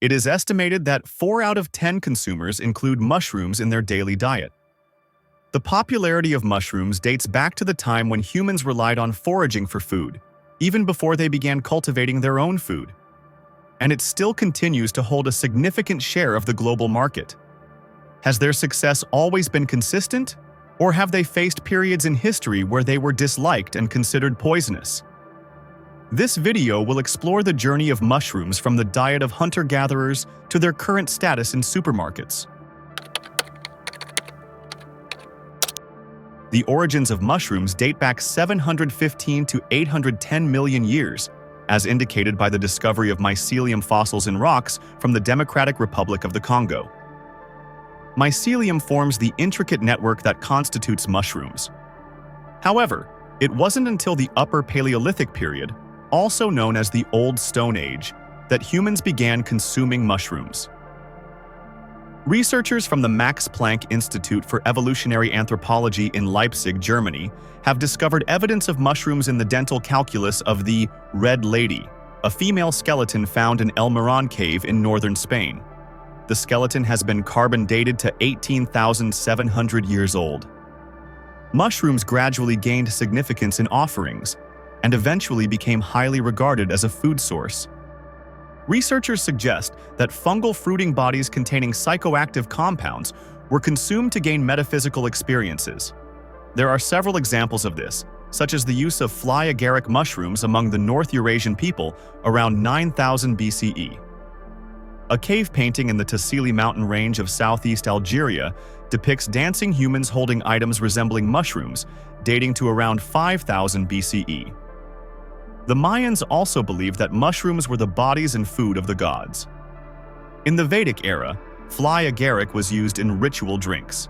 It is estimated that 4 out of 10 consumers include mushrooms in their daily diet. The popularity of mushrooms dates back to the time when humans relied on foraging for food, even before they began cultivating their own food. And it still continues to hold a significant share of the global market. Has their success always been consistent, or have they faced periods in history where they were disliked and considered poisonous? This video will explore the journey of mushrooms from the diet of hunter-gatherers to their current status in supermarkets. The origins of mushrooms date back 715 to 810 million years, as indicated by the discovery of mycelium fossils in rocks from the Democratic Republic of the Congo. Mycelium forms the intricate network that constitutes mushrooms. However, it wasn't until the Upper Paleolithic Period, also known as the Old Stone Age, that humans began consuming mushrooms. Researchers from the Max Planck Institute for Evolutionary Anthropology in Leipzig, Germany, have discovered evidence of mushrooms in the dental calculus of the Red Lady, a female skeleton found in El Morón cave in northern Spain. The skeleton has been carbon dated to 18,700 years old. Mushrooms gradually gained significance in offerings and eventually became highly regarded as a food source. Researchers suggest that fungal fruiting bodies containing psychoactive compounds were consumed to gain metaphysical experiences. There are several examples of this, such as the use of fly agaric mushrooms among the North Eurasian people around 9000 BCE. A cave painting in the Tassili mountain range of southeast Algeria depicts dancing humans holding items resembling mushrooms, dating to around 5000 BCE. The Mayans also believed that mushrooms were the bodies and food of the gods. In the Vedic era, fly agaric was used in ritual drinks.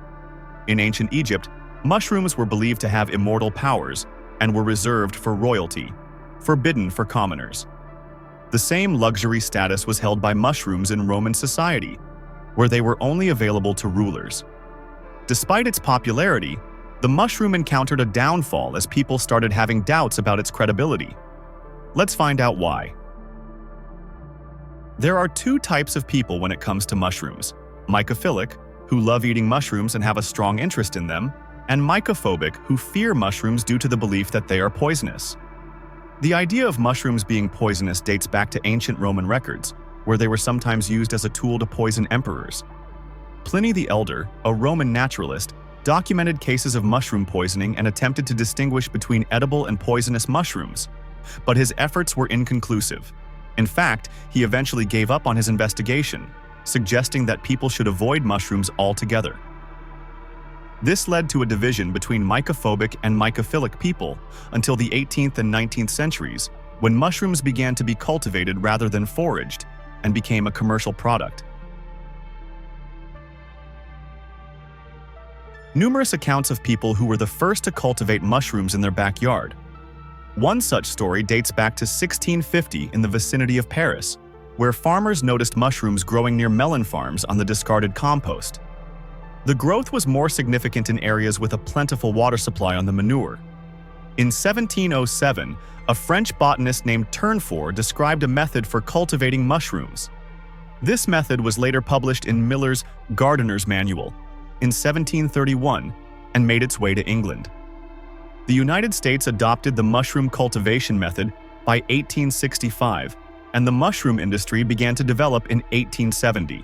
In ancient Egypt, mushrooms were believed to have immortal powers and were reserved for royalty, forbidden for commoners. The same luxury status was held by mushrooms in Roman society, where they were only available to rulers. Despite its popularity, the mushroom encountered a downfall as people started having doubts about its credibility. Let's find out why. There are 2 types of people when it comes to mushrooms: mycophilic, who love eating mushrooms and have a strong interest in them, and mycophobic, who fear mushrooms due to the belief that they are poisonous. The idea of mushrooms being poisonous dates back to ancient Roman records, where they were sometimes used as a tool to poison emperors. Pliny the Elder, a Roman naturalist, documented cases of mushroom poisoning and attempted to distinguish between edible and poisonous mushrooms, but his efforts were inconclusive. In fact, he eventually gave up on his investigation, suggesting that people should avoid mushrooms altogether. This led to a division between mycophobic and mycophilic people until the 18th and 19th centuries, when mushrooms began to be cultivated rather than foraged and became a commercial product. Numerous accounts of people who were the first to cultivate mushrooms in their backyard. One such story dates back to 1650 in the vicinity of Paris, where farmers noticed mushrooms growing near melon farms on the discarded compost. The growth was more significant in areas with a plentiful water supply on the manure. In 1707, a French botanist named Tournefort described a method for cultivating mushrooms. This method was later published in Miller's Gardener's Manual in 1731 and made its way to England. The United States adopted the mushroom cultivation method by 1865, and the mushroom industry began to develop in 1870.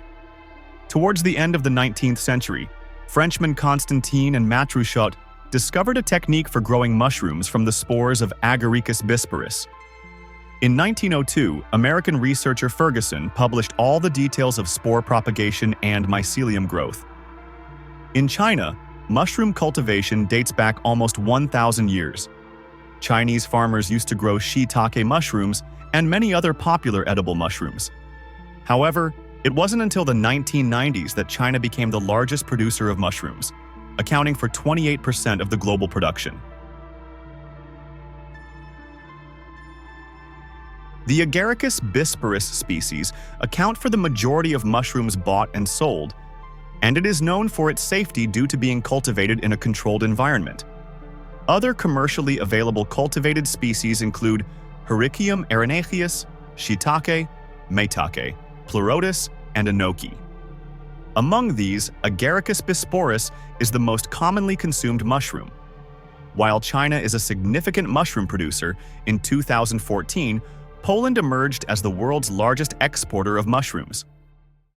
Towards the end of the 19th century, Frenchmen Constantin and Matrushot discovered a technique for growing mushrooms from the spores of Agaricus bisporus. In 1902, American researcher Ferguson published all the details of spore propagation and mycelium growth. In China, mushroom cultivation dates back almost 1,000 years. Chinese farmers used to grow shiitake mushrooms and many other popular edible mushrooms. However, it wasn't until the 1990s that China became the largest producer of mushrooms, accounting for 28% of the global production. The Agaricus bisporus species account for the majority of mushrooms bought and sold, and it is known for its safety due to being cultivated in a controlled environment. Other commercially available cultivated species include Hericium erinaceus, shiitake, maitake, pleurotus, and enoki. Among these, Agaricus bisporus is the most commonly consumed mushroom. While China is a significant mushroom producer, in 2014, Poland emerged as the world's largest exporter of mushrooms.